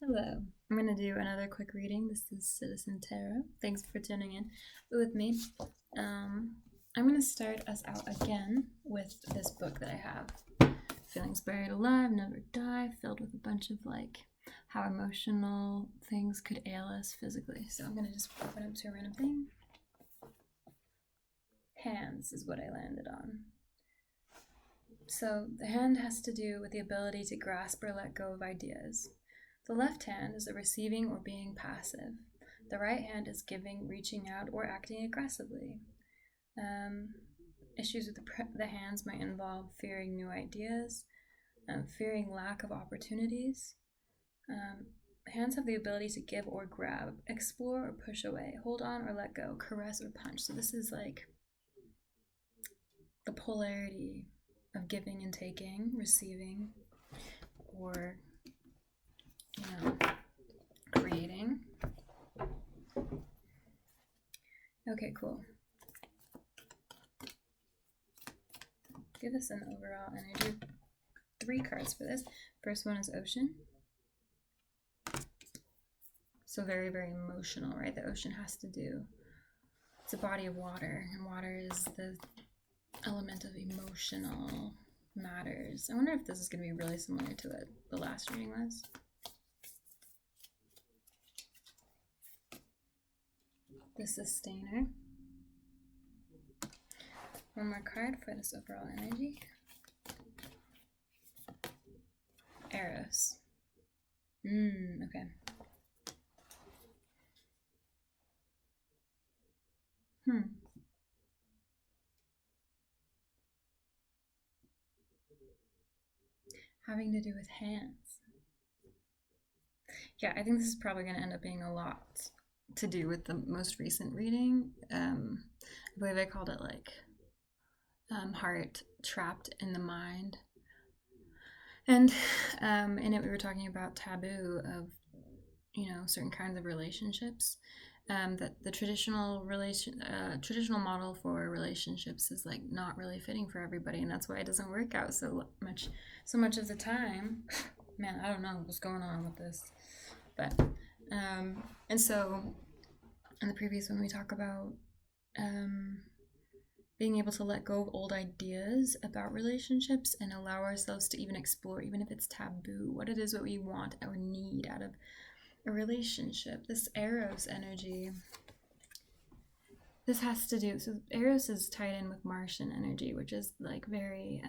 Hello. I'm going to do another quick reading. This is Citizen Tarot. Thanks for tuning in with me. I'm going to start us out again with this book that I have. Feelings Buried Alive, Never Die, filled with a bunch of how emotional things could ail us physically. So I'm going to just open up to a random thing. Hands is what I landed on. So the hand has to do with the ability to grasp or let go of ideas. The left hand is a receiving or being passive. The right hand is giving, reaching out, or acting aggressively. Issues with the hands might involve fearing new ideas, fearing lack of opportunities. Hands have the ability to give or grab, explore or push away, hold on or let go, caress or punch. So this is like the polarity of giving and taking, receiving, or creating. Okay, cool. Give us an overall energy. 3 cards for this. First one is Ocean. So very, very emotional, right? The ocean has to do, it's a body of water, and water is the element of emotional matters. I wonder if this is going to be really similar to what the last reading was. The Sustainer. One more card for this overall energy. Eros. Okay. Having to do with hands. Yeah, I think this is probably going to end up being a lot to do with the most recent reading. I believe I called it heart trapped in the mind. And in it we were talking about taboo of, certain kinds of relationships. That the traditional model for relationships is not really fitting for everybody, and that's why it doesn't work out so much of the time. Man, I don't know what's going on with this, but and so in the previous one we talk about being able to let go of old ideas about relationships and allow ourselves to even explore, even if it's taboo, what it is what we want or need out of a relationship. This Eros energy, this has to do, so Eros is tied in with Martian energy, which is very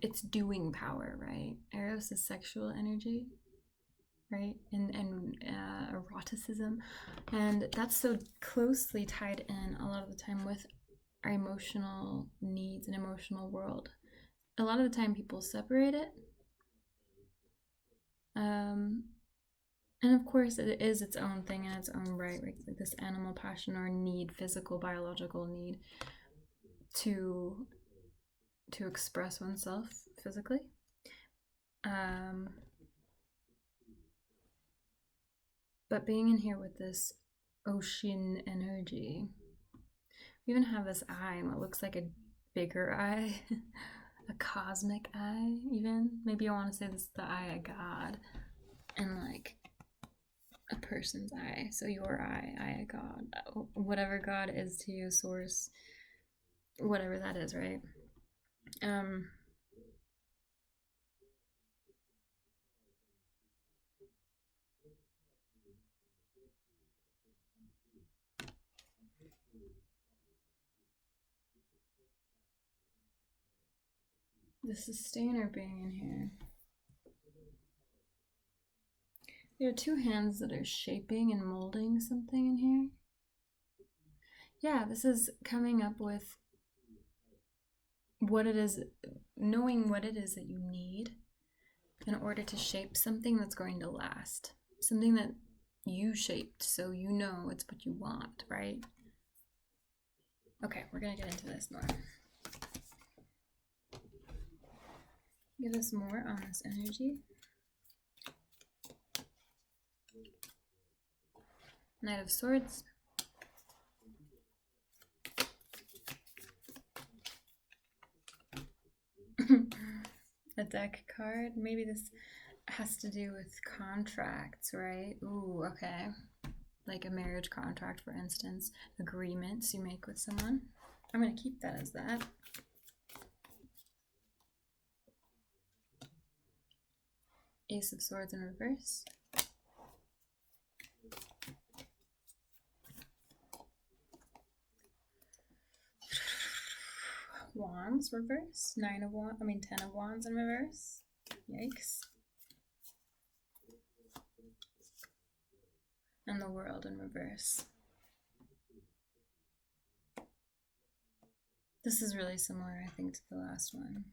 it's doing power, right? Eros is sexual energy, right? And eroticism, and that's so closely tied in a lot of the time with our emotional needs and emotional world. A lot of the time people separate it, and of course it is its own thing in its own right, like this animal passion or need, physical, biological need to express oneself physically. But being in here with this ocean energy, we even have this eye and what looks like a bigger eye, a cosmic eye even. Maybe I want to say this is the eye of God, and a person's eye. So your eye of God, whatever God is to you, source, whatever that is, right? The Sustainer being in here. There are 2 hands that are shaping and molding something in here. Yeah, this is coming up with what it is, knowing what it is that you need in order to shape something that's going to last. Something that you shaped, so you know it's what you want, right? Okay, we're gonna get into this more. Give us more on this energy. Knight of Swords. A deck card. Maybe this, has to do with contracts, right? Ooh, okay. Like a marriage contract, for instance, agreements you make with someone. I'm going to keep that as that. Ace of Swords in reverse. Wands reverse. 10 of Wands in reverse. Yikes. And the World in reverse. This is really similar, I think, to the last one.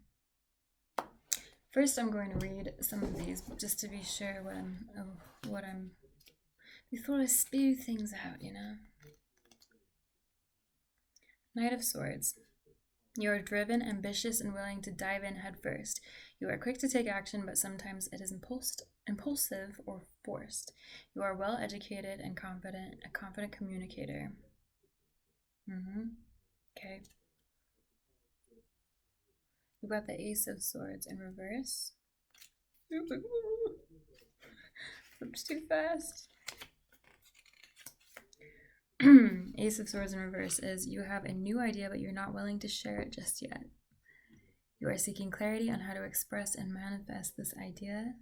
First, I'm going to read some of these just to be sure before I spew things out, you know. Knight of Swords. You are driven, ambitious, and willing to dive in head first. You are quick to take action, but sometimes it is impulsive or forced. You are well educated and confident, a confident communicator. Okay. We've got the Ace of Swords in reverse. Flipped too fast. Ace of Swords in reverse is you have a new idea, but you're not willing to share it just yet. You are seeking clarity on how to express and manifest this idea.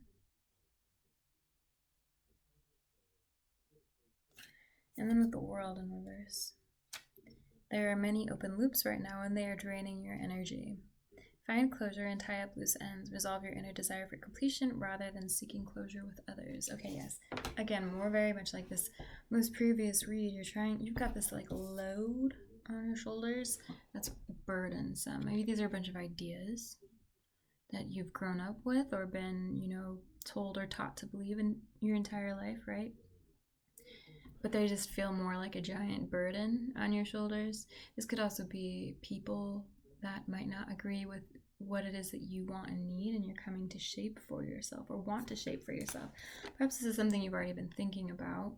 And then with the World in reverse. There are many open loops right now, and they are draining your energy. Find closure and tie up loose ends. Resolve your inner desire for completion rather than seeking closure with others. Okay, yes. Again, more very much like this most previous read. You've got this like load on your shoulders that's burdensome. Maybe these are a bunch of ideas that you've grown up with or been, told or taught to believe in your entire life, right? But they just feel more like a giant burden on your shoulders. This could also be people that might not agree with what it is that you want and need, and you're coming to shape for yourself or want to shape for yourself. Perhaps this is something you've already been thinking about.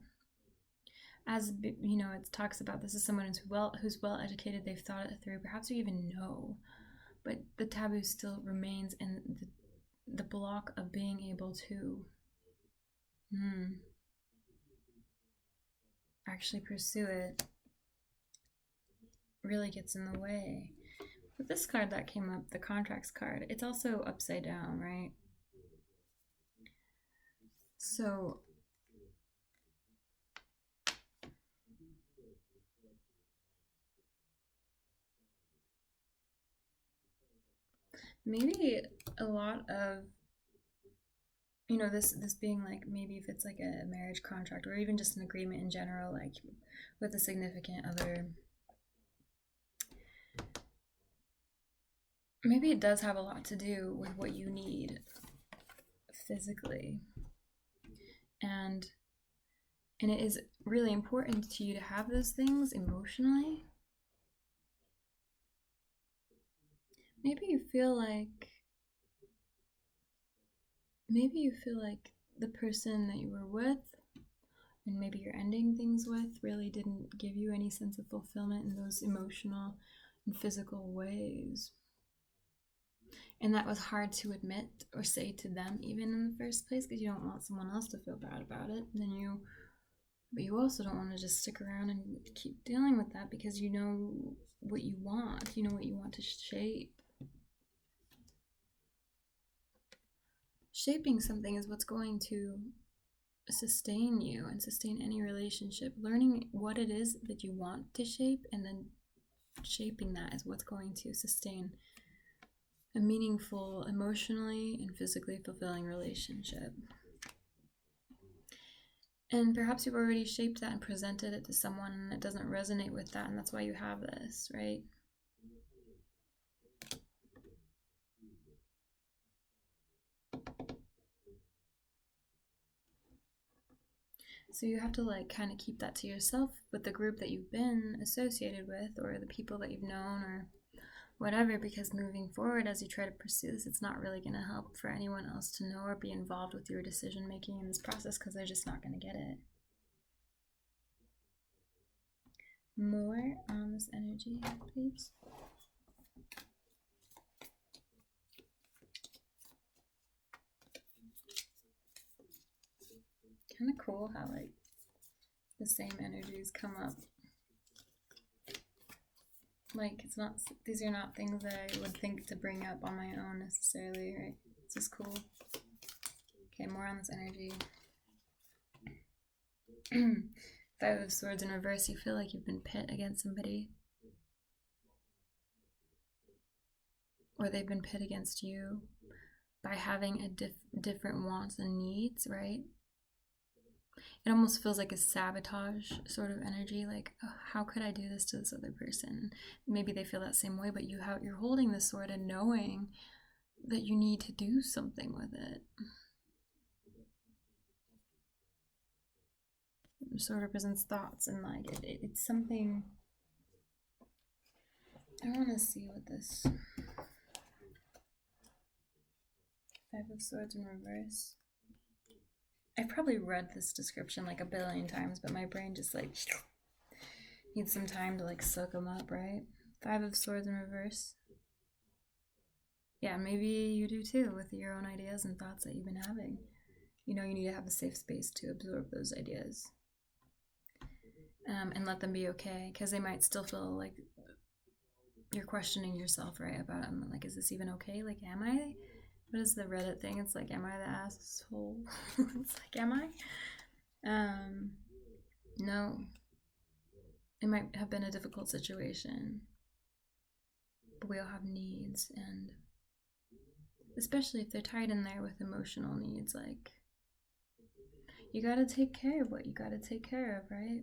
As it talks about, this is someone who's well educated, they've thought it through, perhaps you even know, but the taboo still remains in the block of being able to actually pursue it really gets in the way. With this card that came up, the contracts card, it's also upside down, right? So maybe a lot of this being like, maybe if it's like a marriage contract or even just an agreement in general, like with a significant other, maybe it does have a lot to do with what you need physically, and it is really important to you to have those things emotionally. Maybe you feel like the person that you were with and maybe you're ending things with really didn't give you any sense of fulfillment in those emotional and physical ways. And that was hard to admit or say to them even in the first place, because you don't want someone else to feel bad about it. But you also don't want to just stick around and keep dealing with that, because you know what you want. You know what you want to shape. Shaping something is what's going to sustain you and sustain any relationship. Learning what it is that you want to shape and then shaping that is what's going to sustain a meaningful, emotionally and physically fulfilling relationship. And perhaps you've already shaped that and presented it to someone and it doesn't resonate with that, and that's why you have this, right? So you have to kind of keep that to yourself with the group that you've been associated with or the people that you've known or whatever, because moving forward as you try to pursue this, it's not really going to help for anyone else to know or be involved with your decision making in this process, because they're just not going to get it. More on this energy, please. Kind of cool how like the same energies come up. Like it's not, these are not things that I would think to bring up on my own necessarily, right? It's just cool. Okay, more on this energy. Five of Swords in reverse, you feel like you've been pit against somebody. Or they've been pit against you by having a different wants and needs, right? It almost feels like a sabotage sort of energy, like, oh, how could I do this to this other person? Maybe they feel that same way, but you're holding this sword and knowing that you need to do something with it. It sort of represents thoughts, and like it's something. I want to see what this Five of Swords in reverse. I've probably read this description like a billion times, but my brain just like needs some time to like soak them up, right? Five of Swords in reverse. Yeah, maybe you do too with your own ideas and thoughts that you've been having. You know, you need to have a safe space to absorb those ideas. And let them be okay, because they might still feel like you're questioning yourself, right? About them. Like, is this even okay? Like, am I? What is the Reddit thing? It's like, am I the asshole? It's like, am I? No. It might have been a difficult situation, but we all have needs, and especially if they're tied in there with emotional needs, like, you gotta take care of what you gotta take care of, right?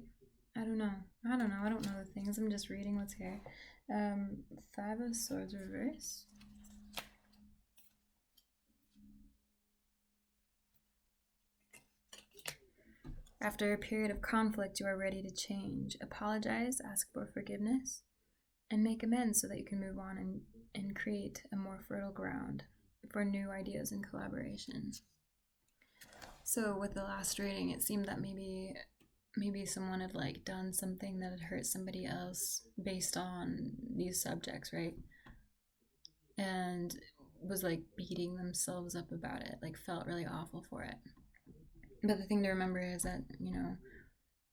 I don't know the things. I'm just reading what's here. Five of Swords reverse. After a period of conflict, you are ready to change. Apologize, ask for forgiveness, and make amends so that you can move on and create a more fertile ground for new ideas and collaboration. So with the last reading, it seemed that maybe someone had like done something that had hurt somebody else based on these subjects, right? And was like beating themselves up about it, like felt really awful for it. But the thing to remember is that, you know,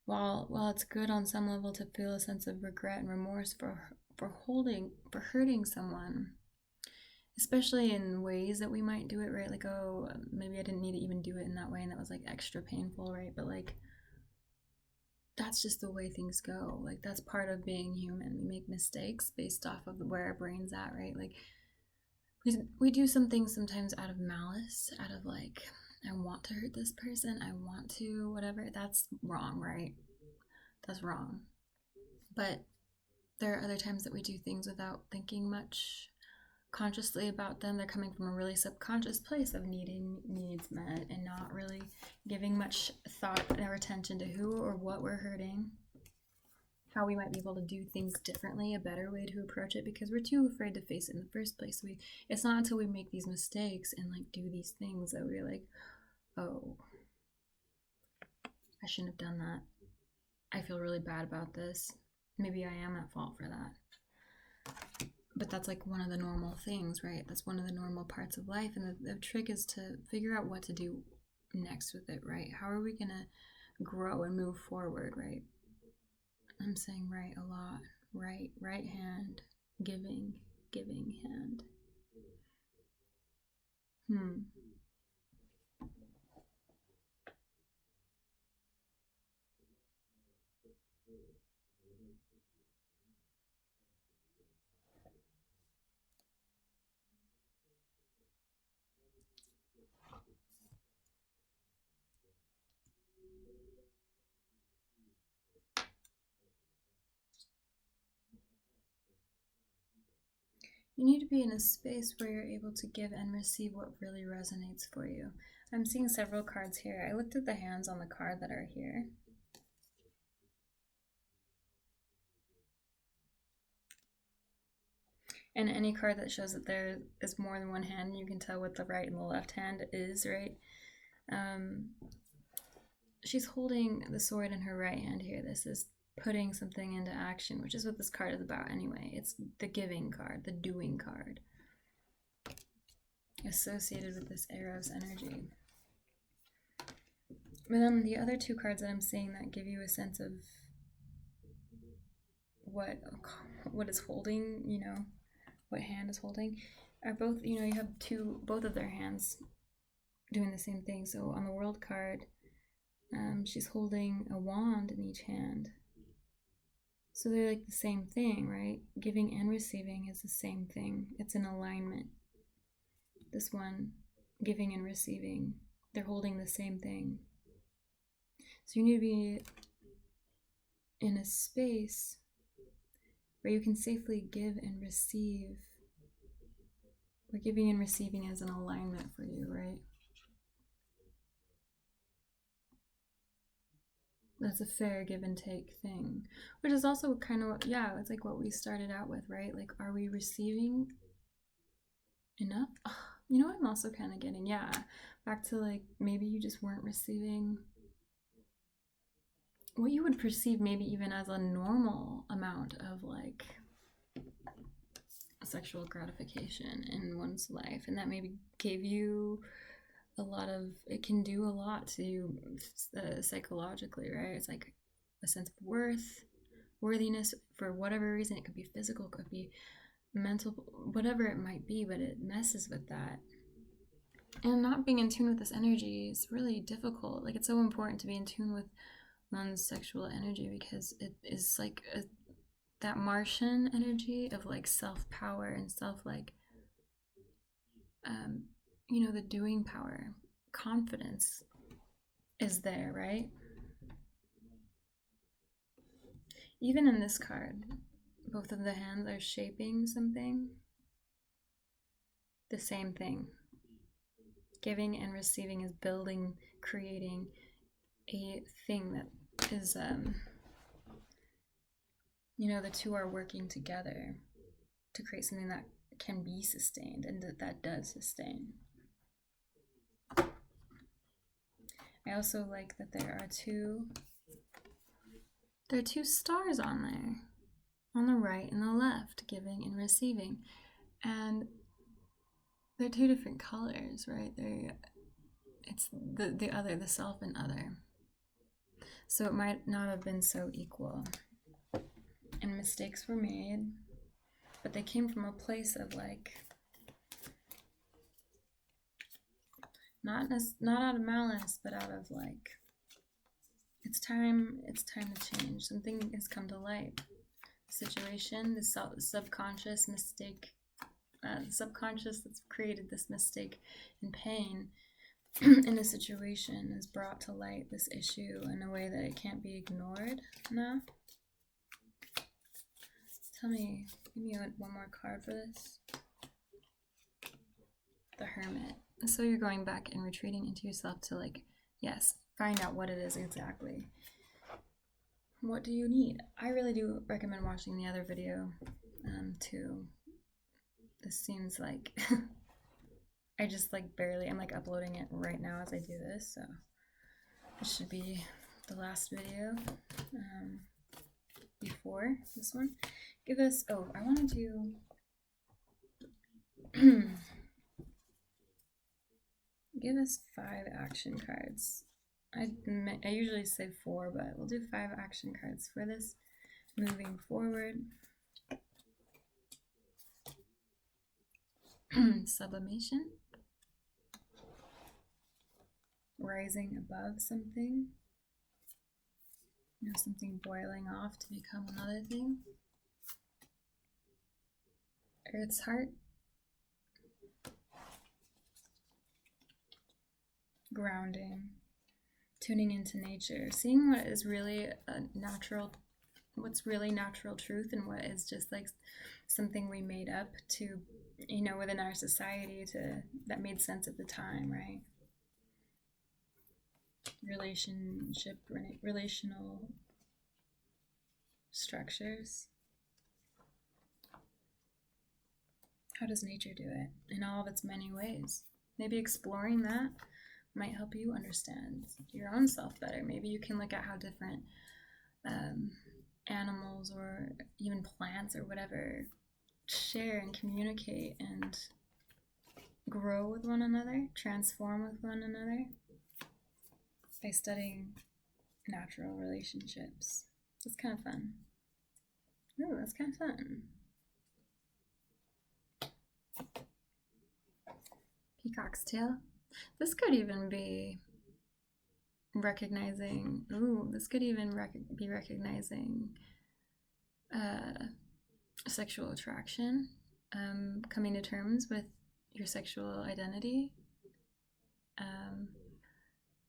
while it's good on some level to feel a sense of regret and remorse for hurting someone, especially in ways that we might do it, right? Like, oh, maybe I didn't need to even do it in that way, and that was like extra painful, right? But like, that's just the way things go. Like, that's part of being human. We make mistakes based off of where our brain's at, right? Like, we do some things sometimes out of malice, out of like, I want to hurt this person, I want to whatever. That's wrong, right? That's wrong. But there are other times that we do things without thinking much consciously about them. They're coming from a really subconscious place of needing needs met and not really giving much thought or attention to who or what we're hurting, how we might be able to do things differently, a better way to approach it, because we're too afraid to face it in the first place. It's not until we make these mistakes and like do these things that we're like, oh, I shouldn't have done that. I feel really bad about this. Maybe I am at fault for that. But that's like one of the normal things, right? That's one of the normal parts of life. And the trick is to figure out what to do next with it, right? How are we going to grow and move forward, right? I'm saying right a lot. Right hand, giving hand. You need to be in a space where you're able to give and receive what really resonates for you. I'm seeing several cards here. I looked at the hands on the card that are here. And any card that shows that there is more than one hand, you can tell what the right and the left hand is, right? She's holding the sword in her right hand here. This is putting something into action, which is what this card is about anyway. It's the giving card, the doing card, associated with this Eros energy. But then the other two cards that I'm seeing that give you a sense of what is holding, what hand is holding, are both, you have both of their hands doing the same thing. So on the World card, she's holding a wand in each hand. So they're like the same thing, right? Giving and receiving is the same thing. It's an alignment. This one, giving and receiving, they're holding the same thing. So you need to be in a space where you can safely give and receive, where giving and receiving is an alignment for you, right? That's a fair give and take thing, which is also kind of, it's like what we started out with, right? Like, are we receiving enough? You know what I'm also kind of getting? Back to like, maybe you just weren't receiving what you would perceive maybe even as a normal amount of like sexual gratification in one's life, and that maybe gave you it can do a lot to you psychologically, right? It's like a sense of worthiness for whatever reason. It could be physical, it could be mental, whatever it might be, but it messes with that. And not being in tune with this energy is really difficult. Like, it's so important to be in tune with one's sexual energy, because it is like that Martian energy of like self-power and self, like the doing power, confidence is there, right? Even in this card, both of the hands are shaping something, the same thing. Giving and receiving is building, creating a thing that is, the two are working together to create something that can be sustained, and that does sustain. I also like that there are two stars on there, on the right and the left, giving and receiving, and they're two different colors, right? It's the self and other. So it might not have been so equal, and mistakes were made, but they came from a place of like, not out of malice, but out of like, it's time to change. Something has come to light. The situation, the subconscious mistake, the subconscious that's created this mistake and pain in a situation is brought to light, this issue, in a way that it can't be ignored now. Give me one more card for this. The Hermit. So you're going back and retreating into yourself to like, yes, find out what it is exactly. What do you need? I really do recommend watching the other video too. This seems like I just like barely, I'm like uploading it right now as I do this, so it should be the last video before this one. Give us, I want to do give us 5 action cards. I usually say 4, but we'll do 5 action cards for this moving forward. Sublimation. Rising above something. Something boiling off to become another thing. Earth's heart. Grounding. Tuning into nature. Seeing what is really what's really natural truth, and what is just like something we made up to, within our society that made sense at the time, right? Relational structures. How does nature do it in all of its many ways? Maybe exploring that might help you understand your own self better. Maybe you can look at how different animals or even plants or whatever share and communicate and grow with one another, transform with one another. by studying natural relationships. It's kind of fun. Ooh, that's kind of fun. Peacock's tail. This could even be recognizing. Ooh, this could even be recognizing sexual attraction, coming to terms with your sexual identity,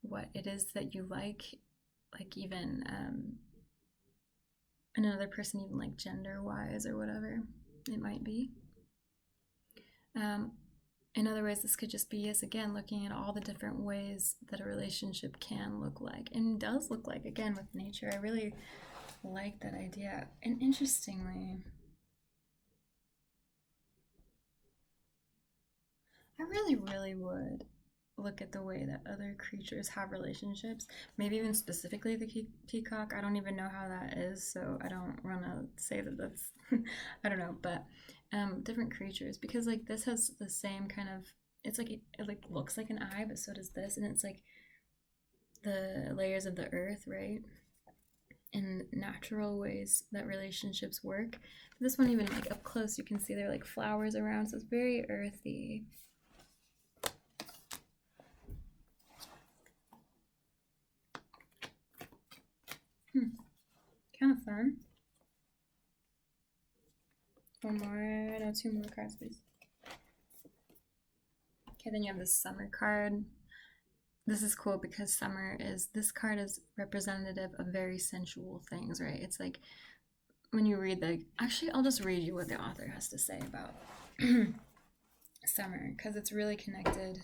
what it is that you like even another person, even like gender-wise or whatever it might be. In other ways, this could just be, yes, again, looking at all the different ways that a relationship can look like and does look like, again, with nature. I really like that idea. And interestingly, I really, really would look at the way that other creatures have relationships, maybe even specifically the peacock. I don't even know how that is, so I don't want to say that that's, I don't know, but different creatures, because like this has the same kind of, it's like, it like looks like an eye, but so does this, and it's like the layers of the earth, right? In natural ways that relationships work. This one, even like up close, you can see there are like flowers around, so it's very earthy. Kind of fun. One more, no, two more cards, please. Okay, then you have this summer card. This is cool because this card is representative of very sensual things, right? It's like when you read actually, I'll just read you what the author has to say about summer, because it's really connected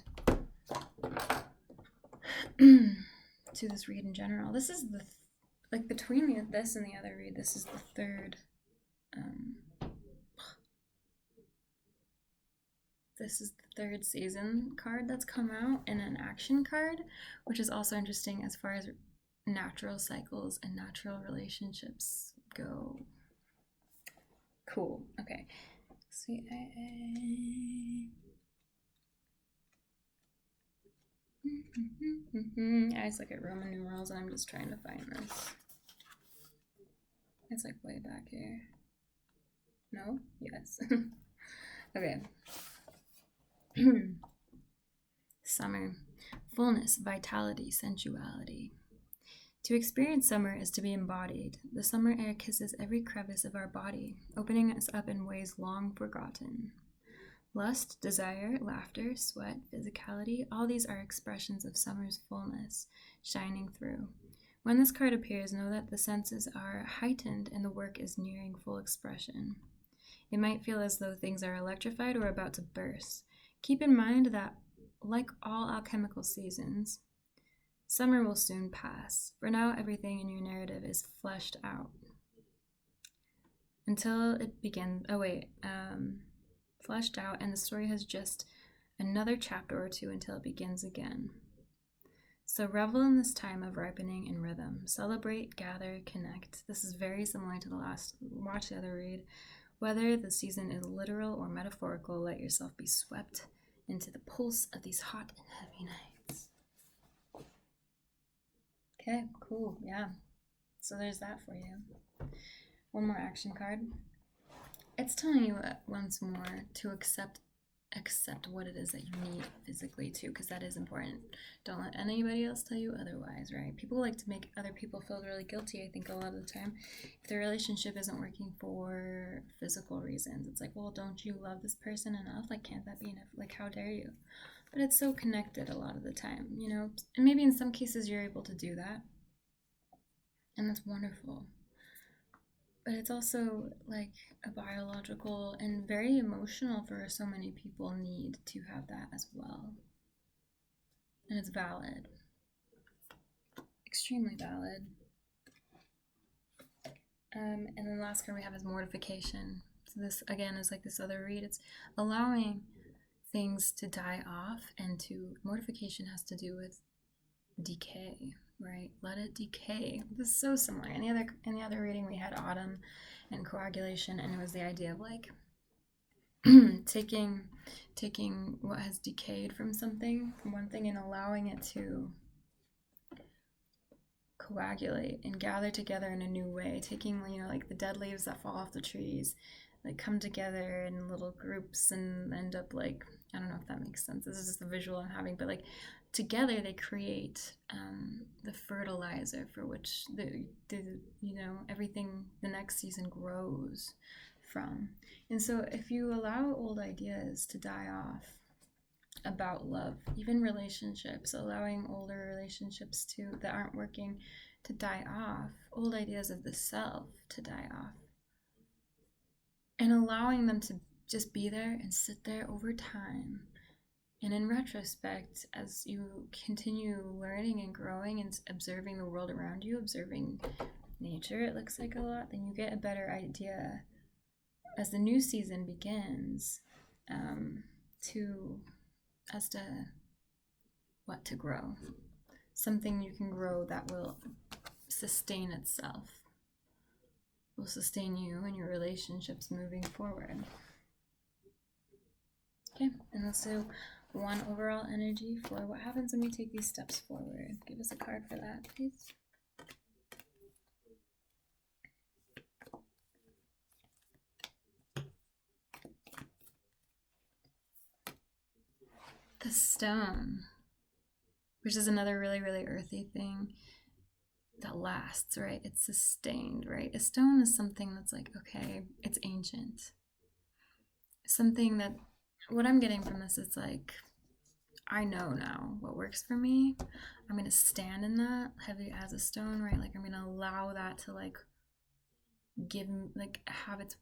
to this read in general. This is like between this and the other read, this is the third this is the third season card that's come out, and an action card, which is also interesting as far as natural cycles and natural relationships go. Cool. Okay. I just look at Roman numerals and I'm just trying to find this. It's like way back here. No? Yes. Okay. Summer. Fullness, vitality, sensuality. To experience summer is to be embodied. The summer air kisses every crevice of our body, opening us up in ways long forgotten. Lust, desire, laughter, sweat, physicality, all these are expressions of summer's fullness, shining through. When this card appears, know that the senses are heightened and the work is nearing full expression. It might feel as though things are electrified or about to burst. Keep in mind that, like all alchemical seasons, summer will soon pass. For now, everything in your narrative is fleshed out. Until it begins, fleshed out, and the story has just another chapter or two until it begins again. So revel in this time of ripening and rhythm. Celebrate, gather, connect. This is very similar to the last, watch the other read. Whether the season is literal or metaphorical, let yourself be swept into the pulse of these hot and heavy nights. Okay, cool, yeah. So there's that for you. One more action card. It's telling you once more to accept what it is that you need physically too, because that is important. Don't let anybody else tell you otherwise, right? People like to make other people feel really guilty, I think, a lot of the time. If the relationship isn't working for physical reasons, it's like, well, don't you love this person enough? Like, can't that be enough? Like, how dare you? But it's so connected a lot of the time, you know? And maybe in some cases you're able to do that, and that's wonderful. But it's also like a biological and very emotional for so many people need to have that as well. And it's valid. Extremely valid. And then the last card we have is mortification. So this, again, is like this other read. It's allowing things to die off, and mortification has to do with decay, right? Let it decay. This is so similar. In the other reading we had autumn and coagulation, and it was the idea of like taking what has decayed from one thing, and allowing it to coagulate and gather together in a new way, taking, like the dead leaves that fall off the trees, like come together in little groups and end up like, I don't know if that makes sense. This is just the visual I'm having, but like together they create the fertilizer for which everything the next season grows from. And so if you allow old ideas to die off about love, even relationships, allowing older relationships that aren't working to die off, old ideas of the self to die off, and allowing them to just be there and sit there over time. And in retrospect, as you continue learning and growing and observing the world around you, observing nature, it looks like a lot, then you get a better idea as the new season begins as to what to grow. Something you can grow that will sustain itself, will sustain you and your relationships moving forward. Okay, and let's do one overall energy for what happens when we take these steps forward. Give us a card for that, please. The stone, which is another really, really earthy thing that lasts, right? It's sustained, right? A stone is something that's like, okay, it's ancient. Something that, what I'm getting from this is like, I know now what works for me. I'm going to stand in that heavy as a stone, right? Like I'm going to allow that to like have its,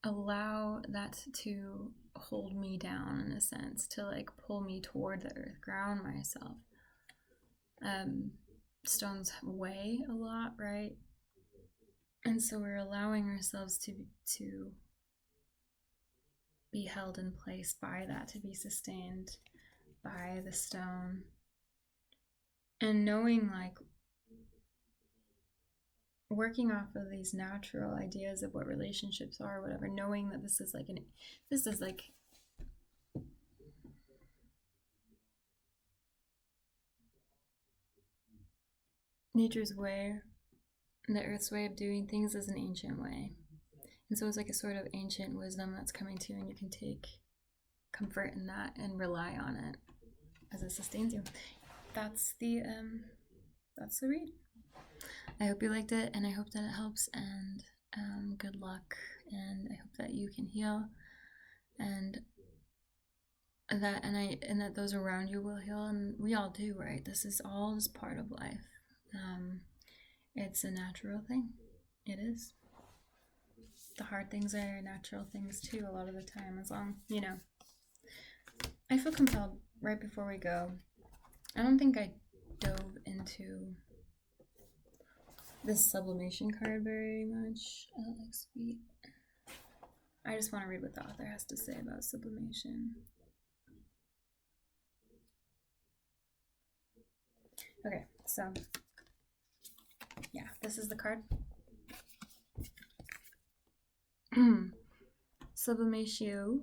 allow that to hold me down in a sense, to like pull me toward the earth, ground myself. Stones weigh a lot, right? And so we're allowing ourselves to be held in place by that, to be sustained by the stone. And knowing, like, working off of these natural ideas of what relationships are, whatever, knowing that this is like nature's way, the earth's way of doing things is an ancient way. And so it's like a sort of ancient wisdom that's coming to you, and you can take comfort in that and rely on it as it sustains you. That's the read. I hope you liked it, and I hope that it helps, and good luck, and I hope that you can heal, and that those around you will heal, and we all do, right? This is all just part of life. It's a natural thing. It is. The hard things are natural things too a lot of the time, as long, I feel compelled right before we go. I don't think I dove into this sublimation card very much. Like sweet. I just want to read what the author has to say about sublimation. Okay, so yeah, this is the card. Sublimatio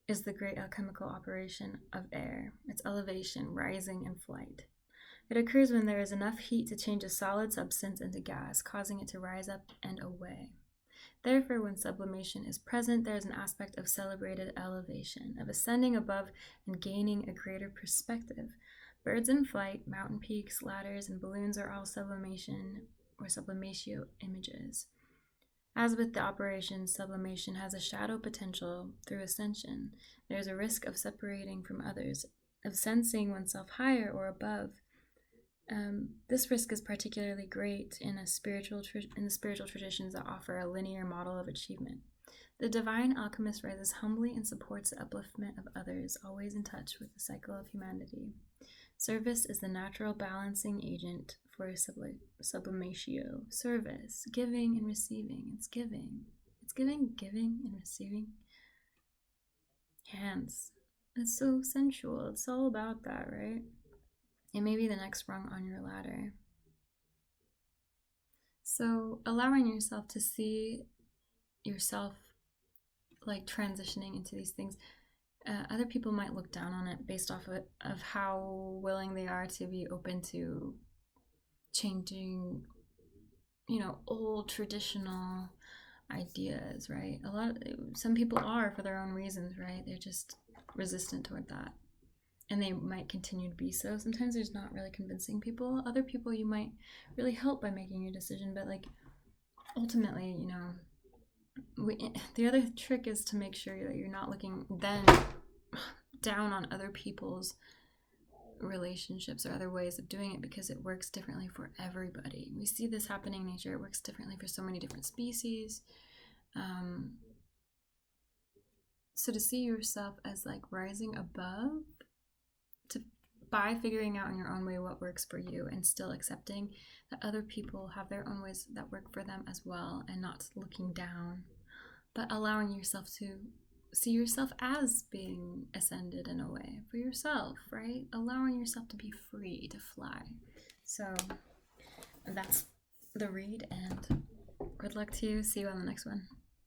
is the great alchemical operation of air, its elevation, rising, and flight. It occurs when there is enough heat to change a solid substance into gas, causing it to rise up and away. Therefore, when sublimation is present, there is an aspect of celebrated elevation, of ascending above and gaining a greater perspective. Birds in flight, mountain peaks, ladders, and balloons are all sublimation or sublimatio images. As with the operation, sublimation has a shadow potential through ascension. There is a risk of separating from others, of sensing oneself higher or above. This risk is particularly great in the spiritual traditions that offer a linear model of achievement. The divine alchemist rises humbly and supports the upliftment of others, always in touch with the cycle of humanity. Service is the natural balancing agent for sublimatio. Service, giving and receiving. It's giving. It's giving and receiving. Hands. It's so sensual. It's all about that, right? It may be the next rung on your ladder. So allowing yourself to see yourself like transitioning into these things, other people might look down on it based off of how willing they are to be open to changing, old traditional ideas, right? Some people are for their own reasons, right? They're just resistant toward that. And they might continue to be so. Sometimes there's not really convincing people. Other people you might really help by making your decision, but like ultimately, the other trick is to make sure that you're not looking then down on other people's relationships or other ways of doing it, because it works differently for everybody. We see this happening in nature. It works differently for so many different species. So to see yourself as like rising above, by figuring out in your own way what works for you, and still accepting that other people have their own ways that work for them as well, and not looking down, but allowing yourself to see yourself as being ascended in a way for yourself, right? Allowing yourself to be free to fly. So that's the read, and good luck to you. See you on the next one.